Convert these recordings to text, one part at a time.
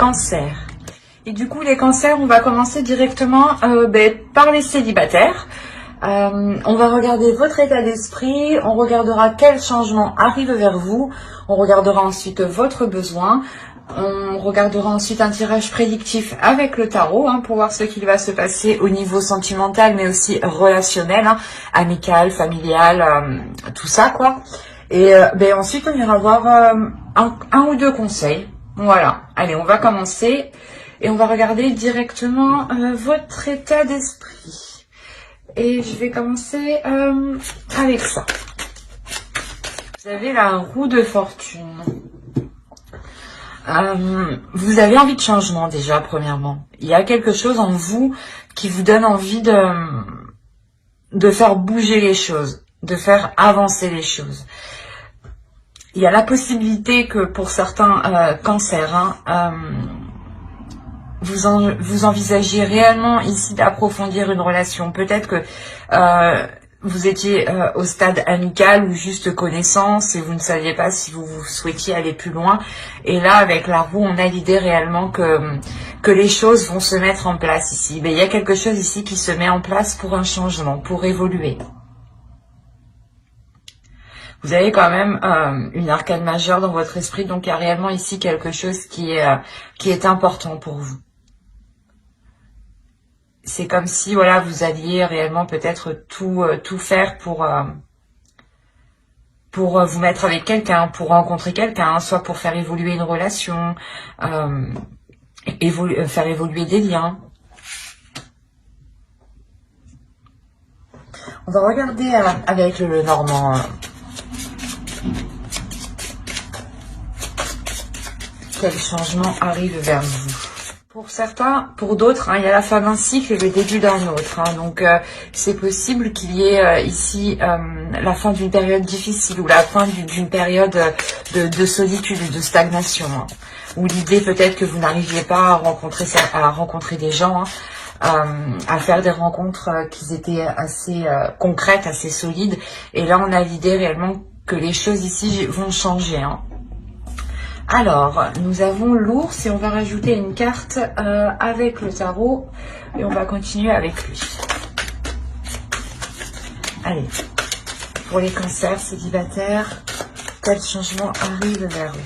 cancers. Et du coup, les cancers, on va commencer directement par les célibataires. On va regarder votre état d'esprit, on regardera quel changement arrive vers vous, on regardera ensuite votre besoin, on regardera ensuite un tirage prédictif avec le tarot pour voir ce qu'il va se passer au niveau sentimental mais aussi relationnel, amical, familial, tout ça quoi. Et ensuite on ira voir un ou deux conseils. Voilà, allez on va commencer et on va regarder directement votre état d'esprit. Et je vais commencer avec ça. Vous avez la roue de fortune. Vous avez envie de changement déjà, premièrement. Il y a quelque chose en vous qui vous donne envie de faire bouger les choses, de faire avancer les choses. Il y a la possibilité que pour certains cancers, vous envisagez réellement ici d'approfondir une relation. Peut-être que vous étiez au stade amical ou juste connaissance et vous ne saviez pas si vous souhaitiez aller plus loin. Et là, avec la roue, on a l'idée réellement que les choses vont se mettre en place ici. Mais il y a quelque chose ici qui se met en place pour un changement, pour évoluer. Vous avez quand même une arcane majeure dans votre esprit, donc il y a réellement ici quelque chose qui est important pour vous. C'est comme si voilà vous alliez réellement peut-être tout faire pour vous mettre avec quelqu'un, pour rencontrer quelqu'un, soit pour faire évoluer une relation, faire évoluer des liens. On va regarder avec le Normand. Quel changement arrive vers vous? Pour certains, pour d'autres, il y a la fin d'un cycle et le début d'un autre. Donc, c'est possible qu'il y ait ici la fin d'une période difficile ou la fin d'une période de solitude, de stagnation. Ou l'idée peut-être que vous n'arriviez pas à rencontrer des gens, à faire des rencontres qui étaient assez concrètes, assez solides. Et là, on a l'idée réellement que les choses ici vont changer. Alors, nous avons l'ours et on va rajouter une carte avec le tarot et on va continuer avec lui. Allez, pour les cancers célibataires, quel changement arrive vers eux?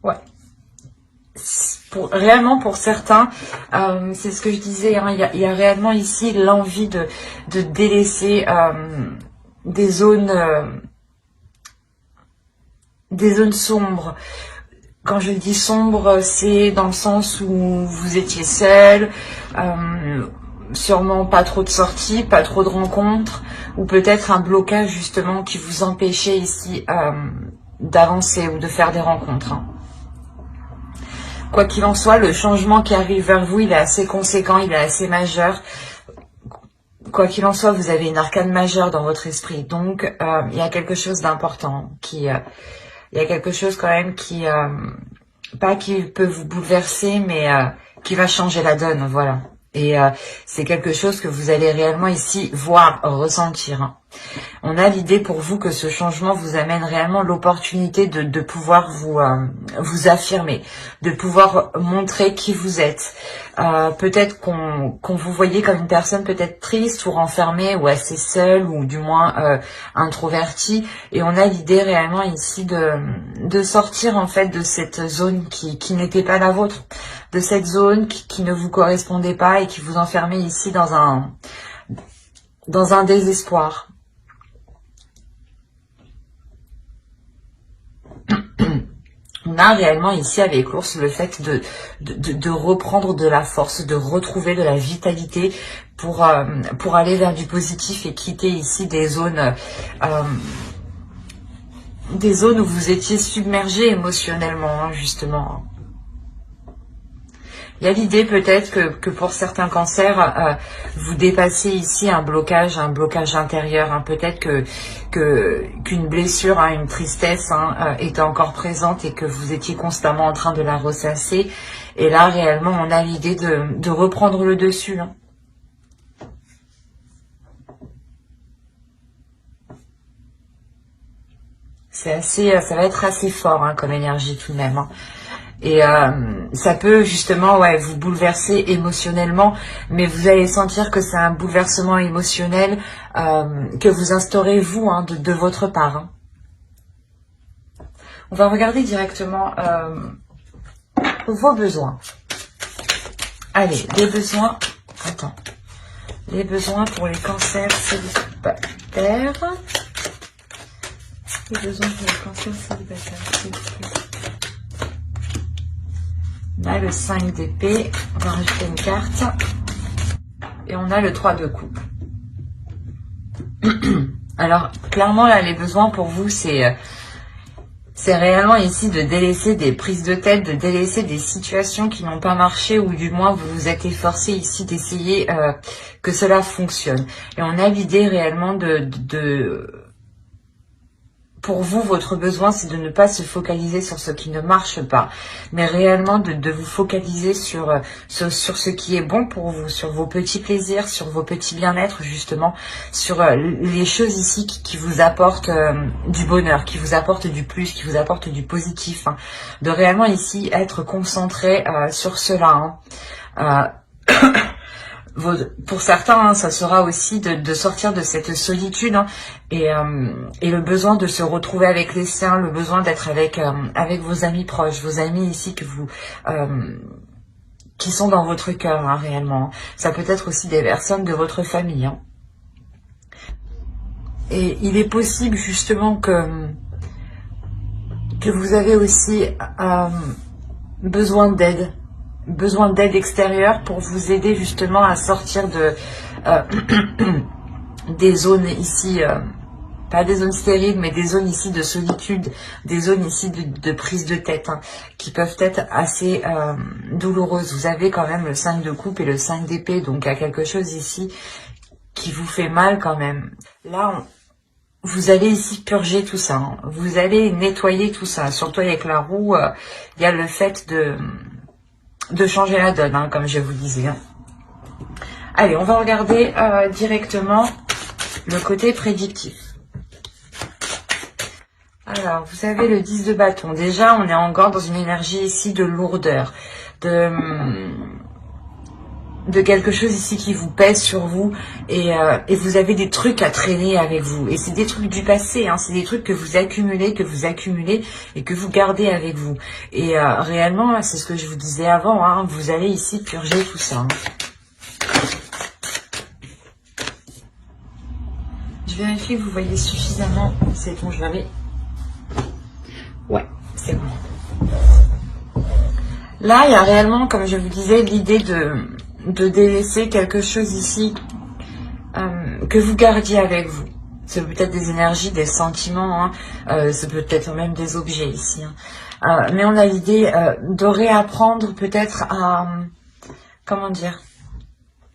Ouais. Réellement pour certains, c'est ce que je disais, il y a réellement ici l'envie de délaisser des zones sombres. Quand je dis sombre, c'est dans le sens où vous étiez seul, sûrement pas trop de sorties, pas trop de rencontres, ou peut-être un blocage justement qui vous empêchait ici d'avancer ou de faire des rencontres. Quoi qu'il en soit, le changement qui arrive vers vous, il est assez conséquent, il est assez majeur. Quoi qu'il en soit, vous avez une arcane majeure dans votre esprit, donc il y a quelque chose d'important il y a quelque chose quand même pas qui peut vous bouleverser, mais qui va changer la donne, voilà. Et c'est quelque chose que vous allez réellement ici voir, ressentir. On a l'idée pour vous que ce changement vous amène réellement l'opportunité de pouvoir vous affirmer, de pouvoir montrer qui vous êtes. Peut-être qu'on vous voyait comme une personne peut-être triste ou renfermée ou assez seule ou du moins introvertie. Et on a l'idée réellement ici de sortir en fait de cette zone qui n'était pas la vôtre, de cette zone qui ne vous correspondait pas et qui vous enfermait ici dans un désespoir. On a réellement ici avec l'ours le fait de reprendre de la force, de retrouver de la vitalité pour aller vers du positif et quitter ici des zones où vous étiez submergé émotionnellement, justement. Il y a l'idée peut-être que pour certains cancers, vous dépassez ici un blocage intérieur. Peut-être qu'une blessure, une tristesse était encore présente et que vous étiez constamment en train de la ressasser. Et là, réellement, on a l'idée de reprendre le dessus. Ça va être assez fort comme énergie tout de même. Et ça peut justement vous bouleverser émotionnellement, mais vous allez sentir que c'est un bouleversement émotionnel que vous instaurez vous de votre part. Hein. On va regarder directement vos besoins. Allez, les besoins. Attends. Les besoins pour les cancers célibataires. Les besoins pour les cancers célibataires. On a le 5 d'épée. On va rajouter une carte. Et on a le 3 de coupe. Alors, clairement, là, les besoins pour vous, c'est réellement ici de délaisser des prises de tête, de délaisser des situations qui n'ont pas marché, ou du moins vous vous êtes efforcé ici d'essayer que cela fonctionne. Et on a l'idée réellement pour vous, votre besoin, c'est de ne pas se focaliser sur ce qui ne marche pas, mais réellement de vous focaliser sur ce qui est bon pour vous, sur vos petits plaisirs, sur vos petits bien-être, justement, sur les choses ici qui vous apportent du bonheur, qui vous apportent du plus, qui vous apportent du positif. Hein. De réellement ici être concentré sur cela. Hein. Pour certains, ça sera aussi de sortir de cette solitude et le besoin de se retrouver avec les siens, le besoin d'être avec vos amis proches, vos amis ici qui sont dans votre cœur réellement. Ça peut être aussi des personnes de votre famille. Hein. Et il est possible justement que vous avez aussi besoin d'aide extérieure pour vous aider justement à sortir des zones ici, pas des zones stériles, mais des zones ici de solitude, des zones ici de prise de tête, hein, qui peuvent être assez douloureuses. Vous avez quand même le 5 de coupe et le 5 d'épée, donc il y a quelque chose ici qui vous fait mal quand même. Là, vous allez ici purger tout ça, hein. Vous allez nettoyer tout ça, surtout avec la roue, il y a le fait de changer la donne, hein, comme je vous disais. Hein. Allez, on va regarder directement le côté prédictif. Alors, vous avez le 10 de bâton. Déjà, on est encore dans une énergie ici de lourdeur, de quelque chose ici qui vous pèse sur vous et vous avez des trucs à traîner avec vous. Et c'est des trucs du passé, hein, c'est des trucs que vous accumulez et que vous gardez avec vous. Et réellement, c'est ce que je vous disais avant, hein, vous allez ici purger tout ça. Hein. Je vérifie que vous voyez suffisamment. C'est bon, je l'avais. Ouais, c'est bon. Là, il y a réellement, comme je vous disais, l'idée de délaisser quelque chose ici que vous gardiez avec vous. C'est peut-être des énergies, des sentiments, hein, c'est peut-être même des objets ici. Hein. Mais on a l'idée de réapprendre peut-être à... comment dire,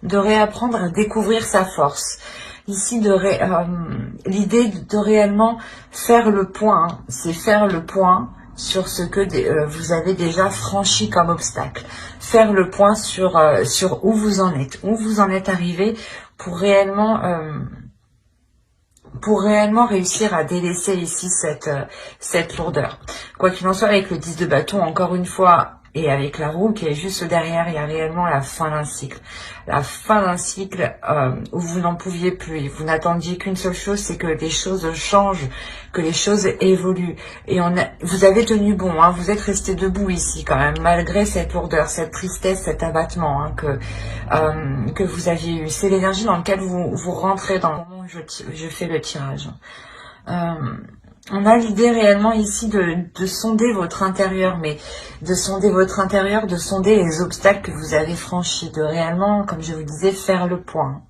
de réapprendre à découvrir sa force. Ici, l'idée de réellement faire le point, hein, c'est faire le point sur ce que vous avez déjà franchi comme obstacle. Faire le point sur où vous en êtes arrivé pour réellement réussir à délaisser ici cette lourdeur. Quoi qu'il en soit, avec le 10 de bâton, encore une fois, et avec la roue qui est juste derrière, il y a réellement la fin d'un cycle. La fin d'un cycle où vous n'en pouviez plus. Vous n'attendiez qu'une seule chose, c'est que les choses changent, que les choses évoluent. Et vous avez tenu bon, hein, vous êtes resté debout ici quand même, malgré cette lourdeur, cette tristesse, cet abattement hein, que vous aviez eu. C'est l'énergie dans laquelle vous rentrez dans le moment où je fais le tirage. On a l'idée réellement ici de sonder votre intérieur, mais de sonder votre intérieur, de sonder les obstacles que vous avez franchis, de réellement, comme je vous disais, faire le point.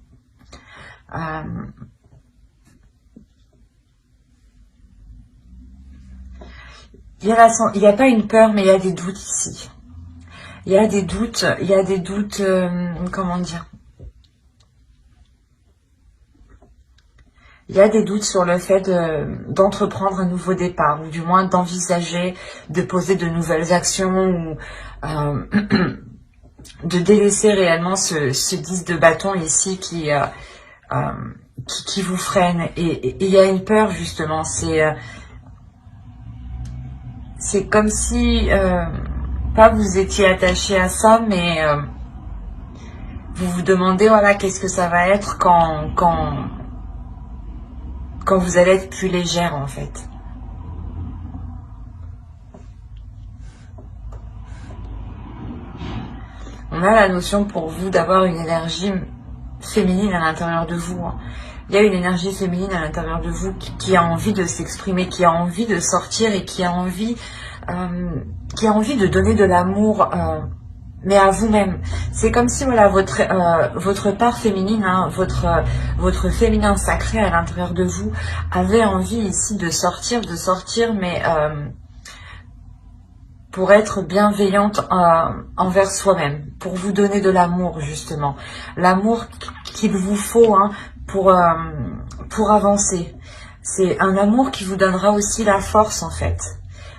Il n'y a pas une peur, mais il y a des doutes ici. Il y a des doutes, comment dire ? Il y a des doutes sur le fait d'entreprendre un nouveau départ, ou du moins d'envisager de poser de nouvelles actions, ou de délaisser réellement ce 10 de bâton ici qui vous freine. Et il y a une peur justement, c'est comme si pas vous étiez attaché à ça, mais vous vous demandez, voilà, qu'est-ce que ça va être quand vous allez être plus légère, en fait. On a la notion pour vous d'avoir une énergie féminine à l'intérieur de vous. Il y a une énergie féminine à l'intérieur de vous qui a envie de s'exprimer, qui a envie de sortir et qui a envie de donner de l'amour, mais à vous-même. C'est comme si, voilà, votre part féminine, hein, votre féminin sacré à l'intérieur de vous avait envie ici de sortir, mais pour être bienveillante envers soi-même, pour vous donner de l'amour, justement. L'amour qu'il vous faut, hein, pour avancer. C'est un amour qui vous donnera aussi la force, en fait.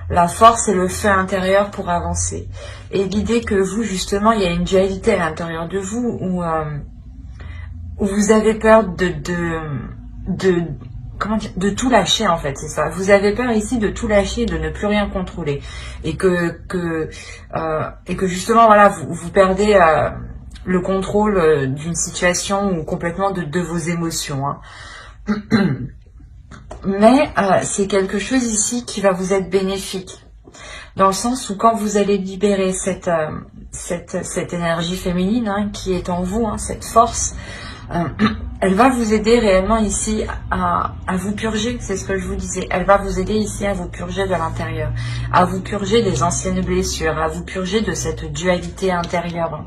La force et le feu intérieur pour avancer. Et l'idée que vous, justement, il y a une dualité à l'intérieur de vous où vous avez peur comment dire, de tout lâcher, en fait, c'est ça. Vous avez peur ici de tout lâcher, de ne plus rien contrôler. Et que justement, voilà, vous perdez le contrôle d'une situation ou complètement de vos émotions. Hein. Mais c'est quelque chose ici qui va vous être bénéfique. Dans le sens où quand vous allez libérer cette énergie féminine, hein, qui est en vous, hein, cette force, elle va vous aider réellement ici à vous purger, c'est ce que je vous disais. Elle va vous aider ici à vous purger de l'intérieur, à vous purger des anciennes blessures, à vous purger de cette dualité intérieure.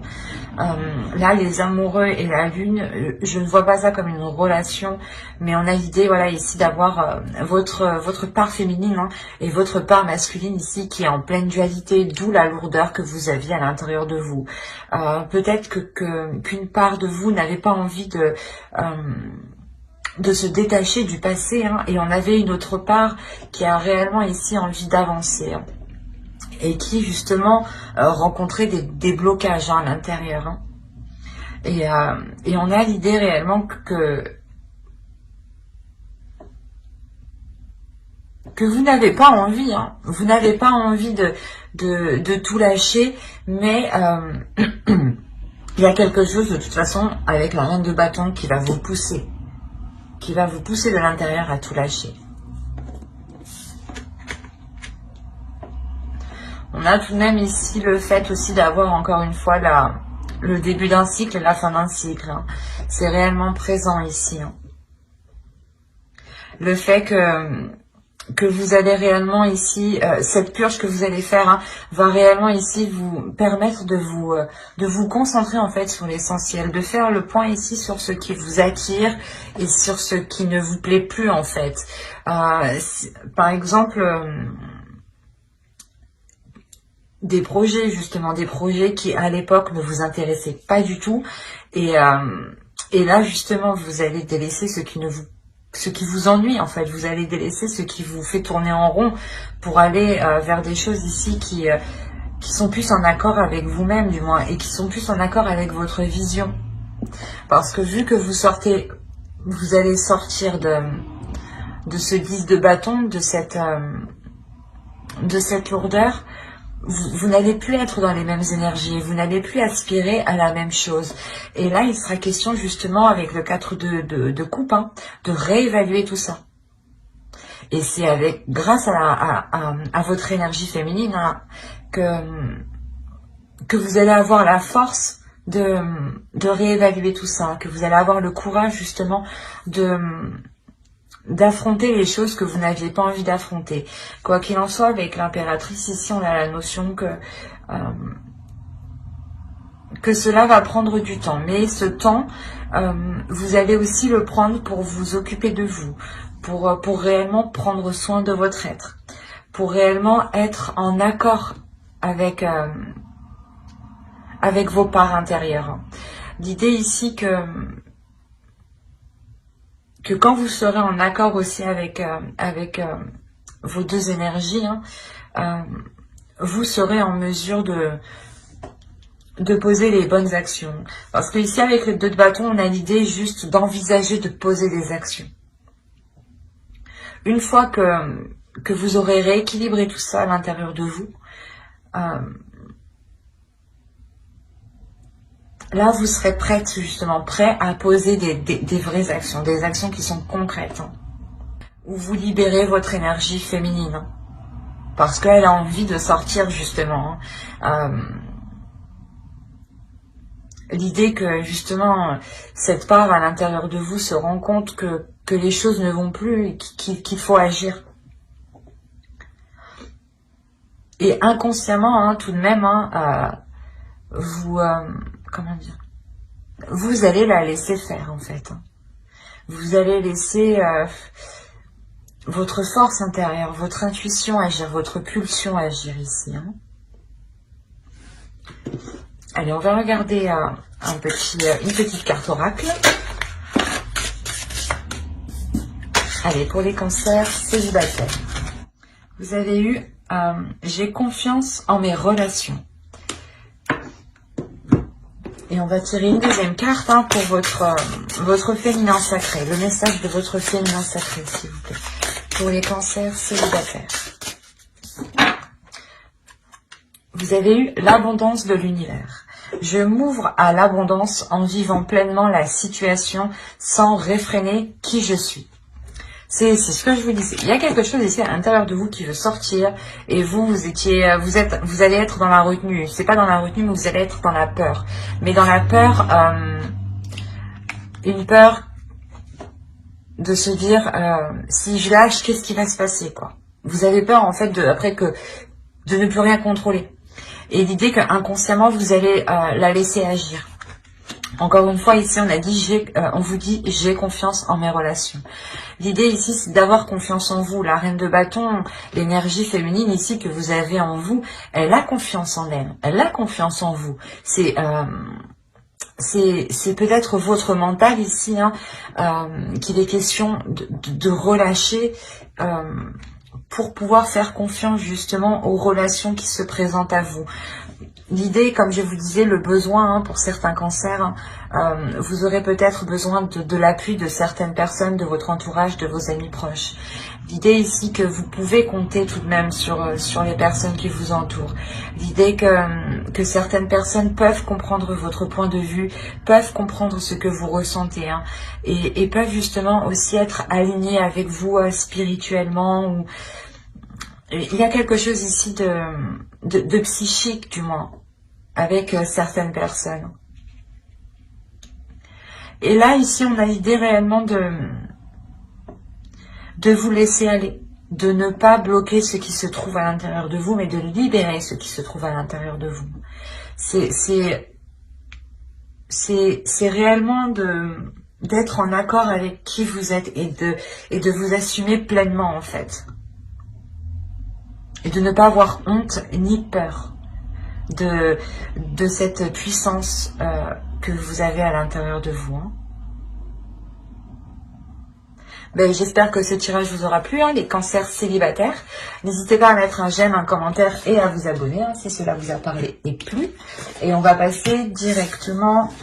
Là, les amoureux et la lune, je ne vois pas ça comme une relation, mais on a l'idée, voilà, ici d'avoir votre part féminine, hein, et votre part masculine ici qui est en pleine dualité, d'où la lourdeur que vous aviez à l'intérieur de vous. Peut-être qu'une part de vous n'avait pas envie de se détacher du passé, hein, et on avait une autre part qui a réellement ici envie d'avancer, hein, et qui justement rencontrait des blocages, hein, à l'intérieur. Hein. Et on a l'idée réellement que vous n'avez pas envie, hein, vous n'avez pas envie de tout lâcher, mais il y a quelque chose de toute façon avec la reine de bâton qui va vous pousser de l'intérieur à tout lâcher. On a tout de même ici le fait aussi d'avoir encore une fois le début d'un cycle et la fin d'un cycle. Hein. C'est réellement présent ici. Hein. Le fait que vous allez réellement ici, cette purge que vous allez faire, hein, va réellement ici vous permettre de vous concentrer en fait sur l'essentiel, de faire le point ici sur ce qui vous attire et sur ce qui ne vous plaît plus en fait. Par exemple, des projets justement, des projets qui à l'époque ne vous intéressaient pas du tout, et là justement vous allez délaisser ce qui vous ennuie en fait, vous allez délaisser ce qui vous fait tourner en rond pour aller vers des choses ici qui sont plus en accord avec vous-même du moins, et qui sont plus en accord avec votre vision. Parce que vu que vous allez sortir de ce 10 de bâton, de cette lourdeur, vous n'allez plus être dans les mêmes énergies, vous n'allez plus aspirer à la même chose. Et là, il sera question justement avec le 4 de coupe, hein, de réévaluer tout ça. Et c'est grâce à votre énergie féminine, hein, que vous allez avoir la force de réévaluer tout ça, que vous allez avoir le courage justement d'affronter les choses que vous n'aviez pas envie d'affronter. Quoi qu'il en soit, avec l'impératrice, ici, on a la notion que cela va prendre du temps. Mais ce temps, vous allez aussi le prendre pour vous occuper de vous, pour réellement prendre soin de votre être, pour réellement être en accord avec vos parts intérieures. L'idée ici que quand vous serez en accord aussi avec vos deux énergies, hein, vous serez en mesure de poser les bonnes actions. Parce que ici, avec le 2 de bâton, on a l'idée juste d'envisager de poser des actions. Une fois que vous aurez rééquilibré tout ça à l'intérieur de vous, Là, vous serez prête, justement, prêt à poser des vraies actions, des actions qui sont concrètes, hein, où vous libérez votre énergie féminine, hein, parce qu'elle a envie de sortir, justement. Hein. L'idée que, justement, cette part à l'intérieur de vous se rend compte que les choses ne vont plus et qu'il faut agir. Et inconsciemment, hein, tout de même, hein, vous... comment dire, vous allez la laisser faire, en fait. Hein. Vous allez laisser votre force intérieure, votre intuition agir, votre pulsion agir ici. Hein. Allez, on va regarder une petite carte oracle. Allez, pour les cancers célibataires. Vous avez eu « J'ai confiance en mes relations ». Et on va tirer une deuxième carte hein, pour votre féminin sacré. Le message de votre féminin sacré, s'il vous plaît. Pour les cancers célibataires. Vous avez eu l'abondance de l'univers. Je m'ouvre à l'abondance en vivant pleinement la situation sans réfréner qui je suis. C'est ce que je vous disais. Il y a quelque chose ici à l'intérieur de vous qui veut sortir et vous allez être dans la retenue. C'est pas dans la retenue, mais vous allez être dans la peur. Mais dans la peur, une peur de se dire si je lâche, qu'est-ce qui va se passer, quoi. Vous avez peur en fait de ne plus rien contrôler. Et l'idée qu'inconsciemment vous allez la laisser agir. Encore une fois, ici, on vous dit, j'ai confiance en mes relations. L'idée ici, c'est d'avoir confiance en vous. La reine de bâton, l'énergie féminine ici que vous avez en vous, elle a confiance en elle. Elle a confiance en vous. C'est peut-être votre mental ici, hein, qu'il est question de relâcher pour pouvoir faire confiance justement aux relations qui se présentent à vous. L'idée, comme je vous disais, le besoin hein, pour certains cancers, vous aurez peut-être besoin de l'appui de certaines personnes, de votre entourage, de vos amis proches. L'idée ici que vous pouvez compter tout de même sur les personnes qui vous entourent. L'idée que certaines personnes peuvent comprendre votre point de vue, peuvent comprendre ce que vous ressentez, hein, et peuvent justement aussi être alignées avec vous spirituellement. Ou... Il y a quelque chose ici de psychique, du moins, avec certaines personnes. Et là, ici, on a l'idée réellement de vous laisser aller, de ne pas bloquer ce qui se trouve à l'intérieur de vous, mais de libérer ce qui se trouve à l'intérieur de vous. C'est réellement d'être en accord avec qui vous êtes et de vous assumer pleinement, en fait. Et de ne pas avoir honte ni peur de cette puissance que vous avez à l'intérieur de vous. Hein. Ben, j'espère que ce tirage vous aura plu, hein, les cancers célibataires. N'hésitez pas à mettre un j'aime, un commentaire et à vous abonner hein, si cela vous a parlé et plu. Et on va passer directement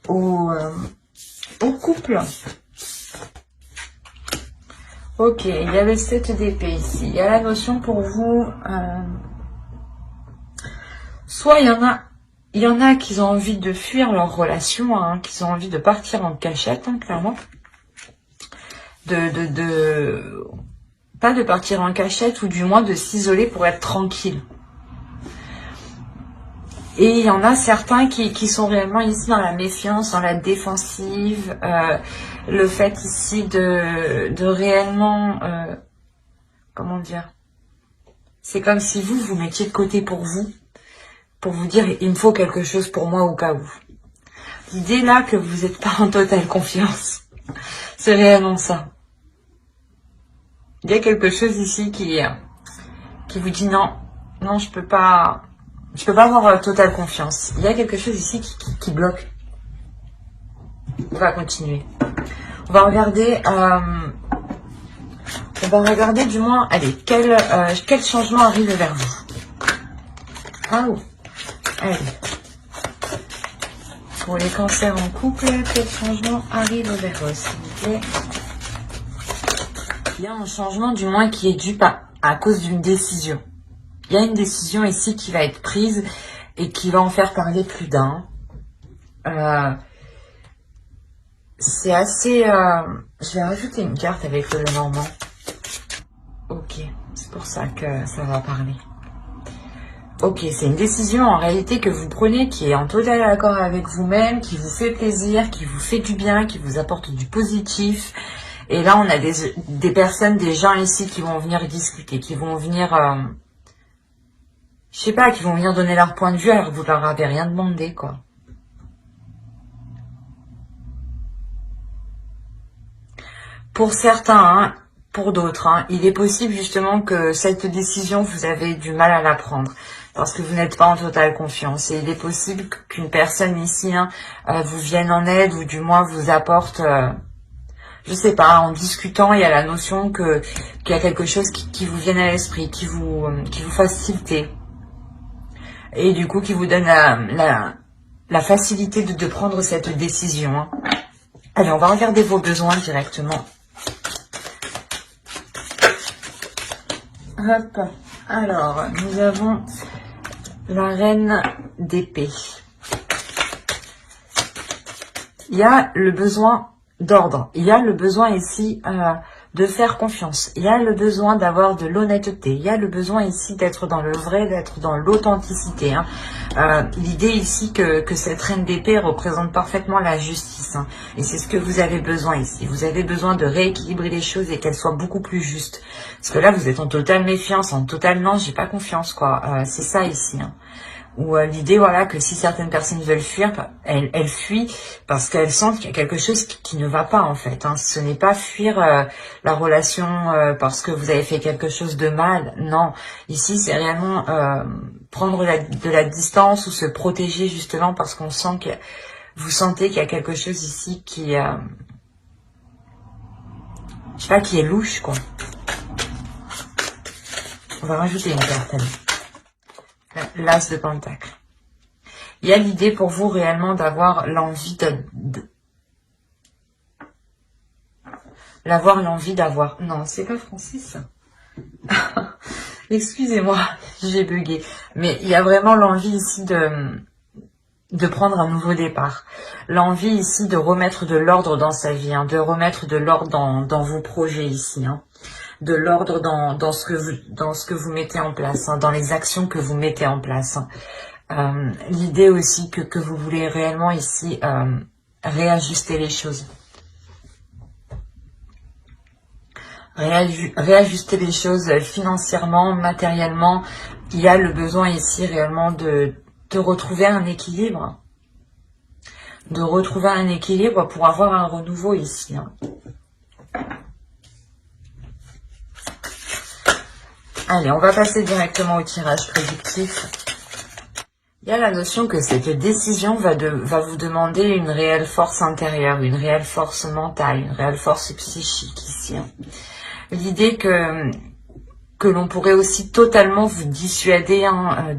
au couple. Ok, il y a le 7 d'épée ici. Il y a la notion pour vous... soit il y en a qui ont envie de fuir leur relation, hein, qui ont envie de partir en cachette, hein, clairement. Pas de partir en cachette, ou du moins de s'isoler pour être tranquille. Et il y en a certains qui sont réellement ici dans la méfiance, dans la défensive, le fait ici de réellement, comment dire, c'est comme si vous mettiez de côté pour vous dire, il me faut quelque chose pour moi au cas où. L'idée là que vous n'êtes pas en totale confiance, c'est réellement ça. Il y a quelque chose ici qui vous dit non, je peux pas avoir totale confiance. Il y a quelque chose ici qui bloque. On va continuer. On va regarder du moins, allez, quel changement arrive vers vous. Ah oh, allez. Pour les cancers en couple, quel changement arrive vers eux, s'il vous plaît. Il y a un changement du moins qui est dû à cause d'une décision. Il y a une décision ici qui va être prise et qui va en faire parler plus d'un. C'est assez... Je vais rajouter une carte avec le Normand. Ok, c'est pour ça que ça va parler. Ok, c'est une décision en réalité que vous prenez qui est en total accord avec vous-même, qui vous fait plaisir, qui vous fait du bien, qui vous apporte du positif. Et là, on a des personnes, des gens ici qui vont venir discuter, qui vont venir... je sais pas, qui vont venir donner leur point de vue alors que vous leur avez rien demandé, quoi. Pour certains, hein, pour d'autres, hein, il est possible justement que cette décision, vous avez du mal à la prendre parce que vous n'êtes pas en totale confiance. Et il est possible qu'une personne ici hein, vous vienne en aide ou du moins vous apporte, je sais pas, en discutant, il y a la notion qu'il y a quelque chose qui vous vienne à l'esprit, qui vous fasse tilter. Et du coup, qui vous donne la facilité de prendre cette décision. Hein. Allez, on va regarder vos besoins directement. Hop. Alors, nous avons la reine d'épée. Il y a le besoin d'ordre. Il y a le besoin ici de faire confiance. Il y a le besoin d'avoir de l'honnêteté. Il y a le besoin ici d'être dans le vrai, d'être dans l'authenticité. Hein. L'idée ici que cette reine d'épée représente parfaitement la justice. Hein. Et c'est ce que vous avez besoin ici. Vous avez besoin de rééquilibrer les choses et qu'elles soient beaucoup plus justes. Parce que là, vous êtes en totale méfiance, en total non, j'ai pas confiance, quoi. C'est ça ici. Hein. Ou l'idée, voilà, que si certaines personnes veulent fuir, elles fuient parce qu'elles sentent qu'il y a quelque chose qui ne va pas, en fait. Hein. Ce n'est pas fuir la relation parce que vous avez fait quelque chose de mal. Non, ici, c'est réellement prendre de la distance ou se protéger, justement, parce qu'on sent que vous sentez qu'il y a quelque chose ici qui... je sais pas, qui est louche, quoi. On va rajouter une carte, allez. L'As de Pentacle. Il y a l'idée pour vous réellement d'avoir l'envie d'avoir... Non, c'est pas Francis. Excusez-moi, j'ai bugué. Mais il y a vraiment l'envie ici de prendre un nouveau départ. L'envie ici de remettre de l'ordre dans sa vie, hein, de remettre de l'ordre dans vos projets ici. Hein. De l'ordre dans ce que vous mettez en place, hein, dans les actions que vous mettez en place. Hein. L'idée aussi que vous voulez réellement ici réajuster les choses. Réajuster les choses financièrement, matériellement. Il y a le besoin ici réellement de retrouver un équilibre. De retrouver un équilibre pour avoir un renouveau ici. Hein. Allez, on va passer directement au tirage prédictif. Il y a la notion que cette décision va vous demander une réelle force intérieure, une réelle force mentale, une réelle force psychique ici. Hein. L'idée que l'on pourrait aussi totalement vous dissuader hein,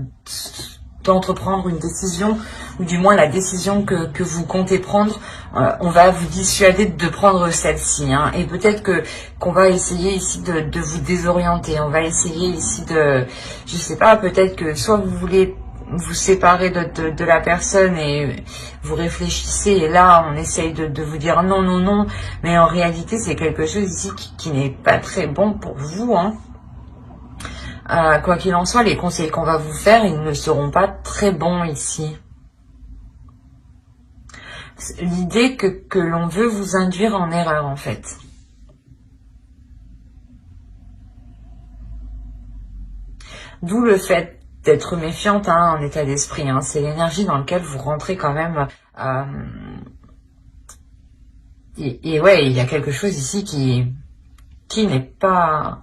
d'entreprendre une décision, ou du moins la décision que vous comptez prendre, on va vous dissuader de prendre celle-ci. Hein, et peut-être qu'on va essayer ici de vous désorienter. On va essayer ici de, je sais pas, peut-être que soit vous voulez vous séparer de la personne et vous réfléchissez et là on essaye de vous dire non, non, non. Mais en réalité c'est quelque chose ici qui n'est pas très bon pour vous. Hein. Quoi qu'il en soit, les conseils qu'on va vous faire, ils ne seront pas très bons ici. L'idée que l'on veut vous induire en erreur, en fait. D'où le fait d'être méfiante hein, en état d'esprit. Hein. C'est l'énergie dans laquelle vous rentrez quand même. Et ouais, il y a quelque chose ici qui n'est pas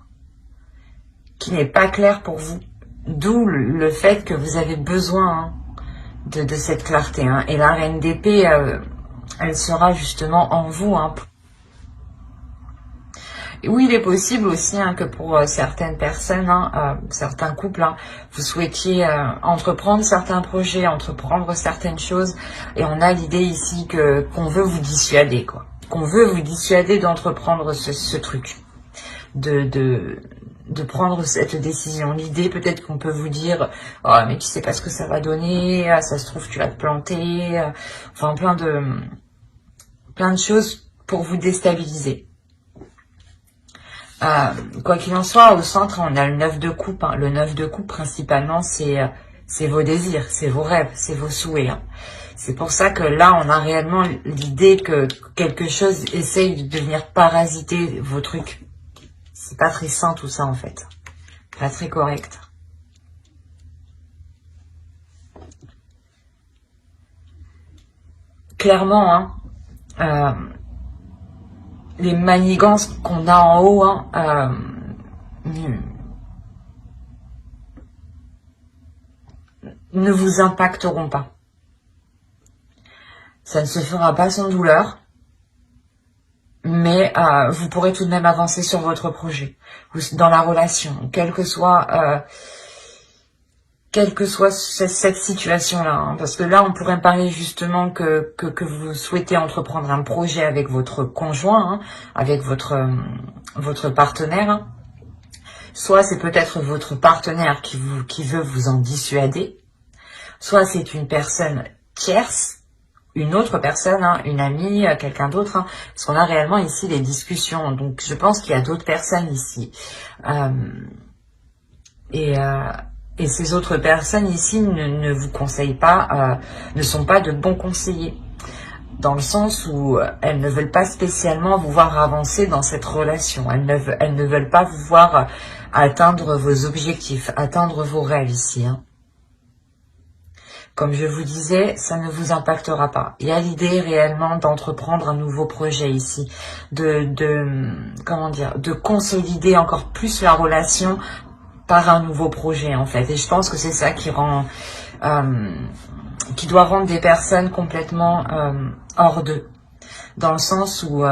clair pour vous. D'où le fait que vous avez besoin hein, de cette clarté. Hein. Et la reine d'épée, elle sera justement en vous. Hein. Et oui, il est possible aussi hein, que pour certaines personnes, hein, certains couples, hein, vous souhaitiez entreprendre certains projets, entreprendre certaines choses. Et on a l'idée ici qu'on veut vous dissuader, quoi. Qu'on veut vous dissuader d'entreprendre ce truc. De de prendre cette décision. L'idée, peut-être qu'on peut vous dire, oh, mais tu sais pas ce que ça va donner, ça se trouve tu vas te planter, enfin plein de choses pour vous déstabiliser. Quoi qu'il en soit, au centre, on a le 9 de coupe. Hein. Le 9 de coupe, principalement, c'est vos désirs, c'est vos rêves, c'est vos souhaits. Hein. C'est pour ça que là, on a réellement l'idée que quelque chose essaye de venir parasiter vos trucs. C'est pas très sain tout ça, en fait. Pas très correct. Clairement, hein, les manigances qu'on a en haut, hein, ne vous impacteront pas. Ça ne se fera pas sans douleur, mais vous pourrez tout de même avancer sur votre projet, ou dans la relation, quelle que soit cette situation-là. Hein, parce que là, on pourrait parler justement que vous souhaitez entreprendre un projet avec votre conjoint, hein, avec votre partenaire. Hein. Soit c'est peut-être votre partenaire qui veut vous en dissuader, soit c'est une personne tierce, une autre personne, hein, une amie, quelqu'un d'autre, hein, parce qu'on a réellement ici des discussions. Donc je pense qu'il y a d'autres personnes ici. Et ces autres personnes ici ne vous conseillent pas, ne sont pas de bons conseillers. Dans le sens où elles ne veulent pas spécialement vous voir avancer dans cette relation. Elles ne veulent pas vous voir atteindre vos objectifs, atteindre vos rêves ici. Hein. Comme je vous disais, ça ne vous impactera pas. Il y a l'idée réellement d'entreprendre un nouveau projet ici, comment dire, de consolider encore plus la relation par un nouveau projet en fait. Et je pense que c'est ça qui rend, qui doit rendre des personnes complètement hors d'eux, dans le sens où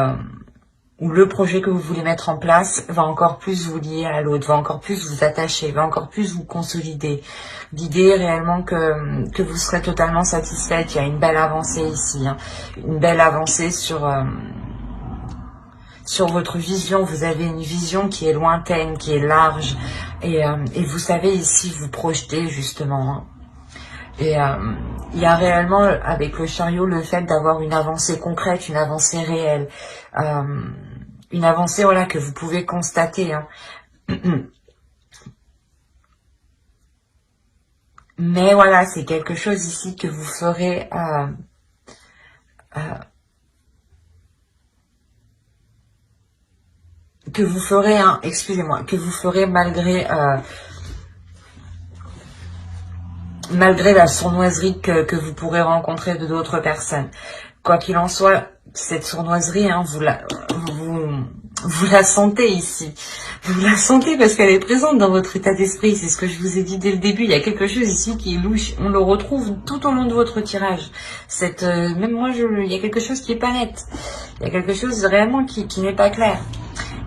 le projet que vous voulez mettre en place va encore plus vous lier à l'autre, va encore plus vous attacher, va encore plus vous consolider. L'idée est réellement que vous serez totalement satisfaite. Il y a une belle avancée ici, hein. Une belle avancée sur votre vision. Vous avez une vision qui est lointaine, qui est large, et vous savez ici vous projeter justement. Hein. Et il y a réellement avec le chariot le fait d'avoir une avancée concrète, une avancée réelle, une avancée voilà que vous pouvez constater. Hein. Mais voilà, c'est quelque chose ici que vous ferez hein, excusez-moi, que vous ferez malgré la sournoiserie que vous pourrez rencontrer de d'autres personnes. Quoi qu'il en soit, cette sournoiserie, hein, vous la sentez ici. Vous la sentez parce qu'elle est présente dans votre état d'esprit. C'est ce que je vous ai dit dès le début. Il y a quelque chose ici qui est louche. On le retrouve tout au long de votre tirage. Même moi, il y a quelque chose qui est pas net. Il y a quelque chose réellement qui n'est pas clair.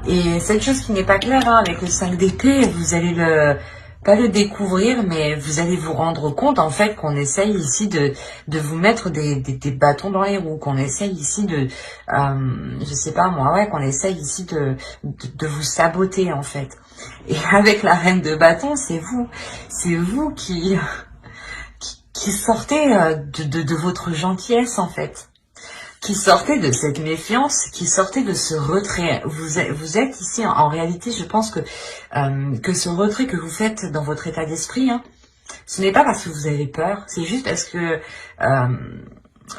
Et cette chose qui n'est pas claire, hein, avec le 5 d'épée, vous allez pas le découvrir, mais vous allez vous rendre compte en fait qu'on essaye ici de vous mettre des bâtons dans les roues, qu'on essaye ici je sais pas moi, ouais, qu'on essaye ici de vous saboter en fait. Et avec la reine de bâton, c'est vous qui sortez de votre gentillesse en fait. Qui sortait de cette méfiance, qui sortait de ce retrait. Vous êtes ici, en réalité, je pense que ce retrait que vous faites dans votre état d'esprit, hein, ce n'est pas parce que vous avez peur, c'est juste parce que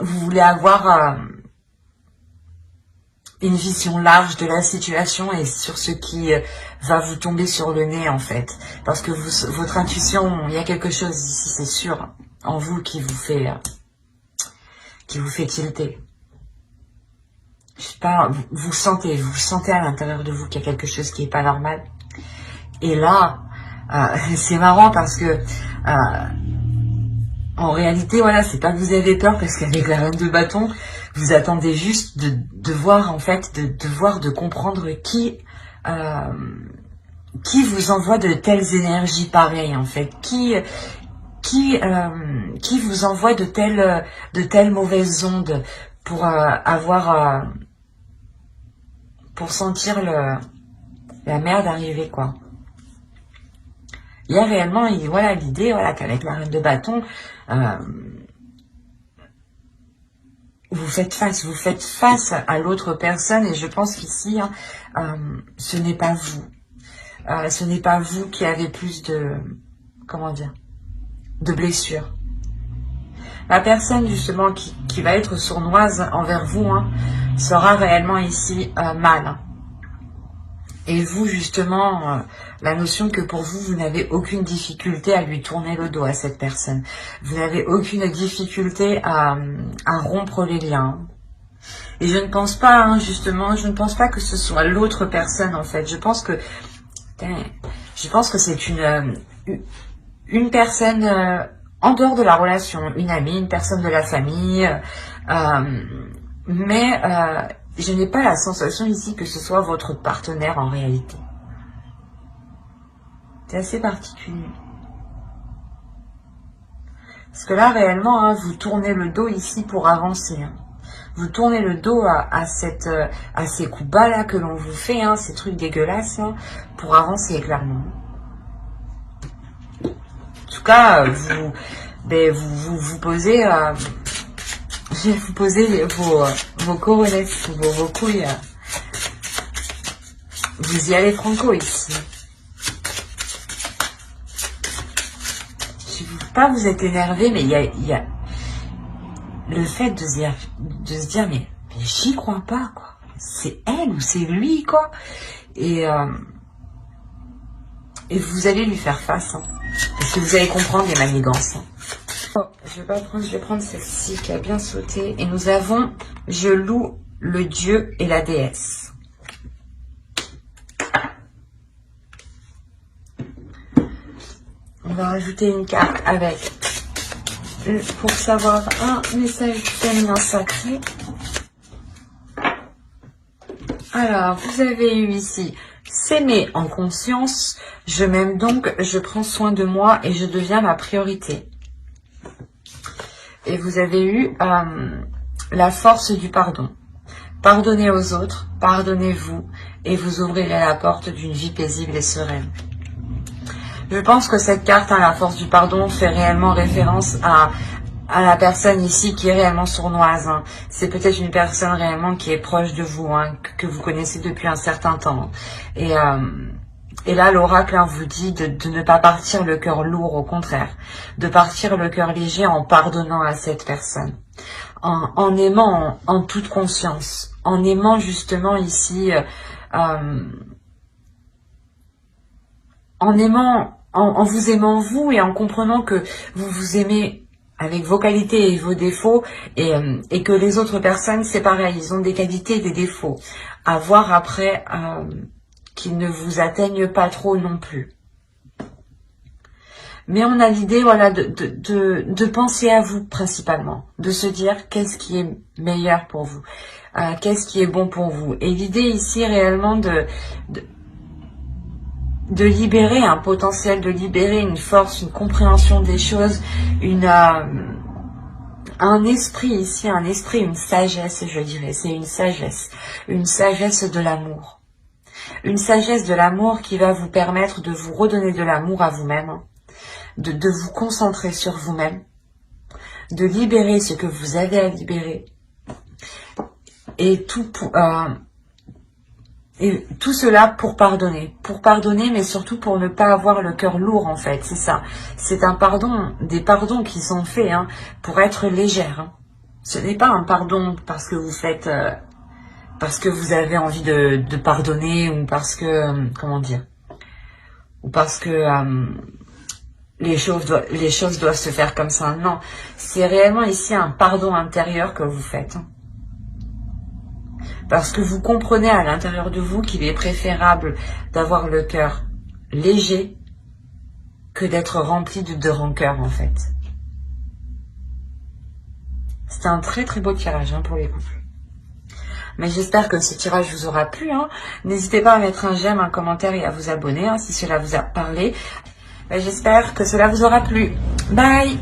vous voulez avoir une vision large de la situation et sur ce qui va vous tomber sur le nez, en fait. Parce que votre intuition, il y a quelque chose ici, c'est sûr, en vous qui vous fait tilter. Je sais pas, vous sentez à l'intérieur de vous qu'il y a quelque chose qui est pas normal. Et là, c'est marrant parce que en réalité, voilà, c'est pas que vous avez peur parce qu'avec la reine de bâton, vous attendez juste de voir en fait, de comprendre qui vous envoie de telles énergies pareilles en fait, qui vous envoie de telles mauvaises ondes pour pour sentir la merde arriver, quoi. il y a réellement, voilà, l'idée, voilà, qu'avec la reine de bâton, vous faites face à l'autre personne, et je pense qu'ici, ce n'est pas vous. Ce n'est pas vous qui avez plus de, comment dire, de blessures. La personne, justement, qui va être sournoise envers vous, sera réellement ici mal. Et vous, justement, la notion que pour vous, vous n'avez aucune difficulté à lui tourner le dos à cette personne. Vous n'avez aucune difficulté à rompre les liens. Et je ne pense pas, justement, je ne pense pas que ce soit l'autre personne, en fait. Je pense que c'est une personne en dehors de la relation, une amie, une personne de la famille, mais je n'ai pas la sensation ici que ce soit votre partenaire en réalité. C'est assez particulier. Parce que là, réellement, vous tournez le dos ici pour avancer. Vous tournez le dos à ces coups bas là que l'on vous fait, ces trucs dégueulasses, pour avancer clairement. En tout cas, vous posez, je vais vous poser vos coronesses, vos couilles. Vous y allez franco ici. Je ne veux pas vous être énervé, mais il y a le fait de se dire mais j'y crois pas, quoi. C'est elle ou c'est lui, quoi. Et vous allez lui faire face. Parce que vous allez comprendre les manigances. Oh, je vais prendre celle-ci qui a bien sauté. Et nous avons je loue le dieu et la déesse. On va rajouter une carte avec, pour savoir, un message du féminin sacré. Alors, vous avez eu ici s'aimer en conscience. Je m'aime donc, je prends soin de moi et je deviens ma priorité. Et vous avez eu la force du pardon. Pardonnez aux autres, pardonnez-vous et vous ouvrirez la porte d'une vie paisible et sereine. Je pense que cette carte, la force du pardon, fait réellement référence à la personne ici qui est réellement sournoise. C'est peut-être une personne réellement qui est proche de vous, que vous connaissez depuis un certain temps. Et là, l'oracle vous dit de ne pas partir le cœur lourd, au contraire. De partir le cœur léger en pardonnant à cette personne. En aimant en toute conscience. En aimant justement ici... en vous aimant vous et en comprenant que vous vous aimez avec vos qualités et vos défauts et que les autres personnes, c'est pareil, ils ont des qualités et des défauts. À voir après qu'ils ne vous atteignent pas trop non plus. Mais on a l'idée, voilà, de penser à vous principalement, de se dire qu'est-ce qui est meilleur pour vous, qu'est-ce qui est bon pour vous. Et l'idée ici réellement de libérer un potentiel, de libérer une force, une compréhension des choses, un esprit ici, une sagesse, je dirais, c'est une sagesse de l'amour. Une sagesse de l'amour qui va vous permettre de vous redonner de l'amour à vous-même, de vous concentrer sur vous-même, de libérer ce que vous avez à libérer, et tout cela pour pardonner, mais surtout pour ne pas avoir le cœur lourd, en fait, c'est ça. C'est un pardon, des pardons qui sont faits pour être légère. Ce n'est pas un pardon parce que vous faites, parce que vous avez envie de pardonner, ou parce que, comment dire, ou parce que les choses doivent se faire comme ça. Non, c'est réellement ici un pardon intérieur que vous faites. Parce que vous comprenez à l'intérieur de vous qu'il est préférable d'avoir le cœur léger que d'être rempli de rancœur, en fait. C'est un très très beau tirage pour les couples. Mais j'espère que ce tirage vous aura plu. N'hésitez pas à mettre un j'aime, un commentaire et à vous abonner si cela vous a parlé. J'espère que cela vous aura plu. Bye!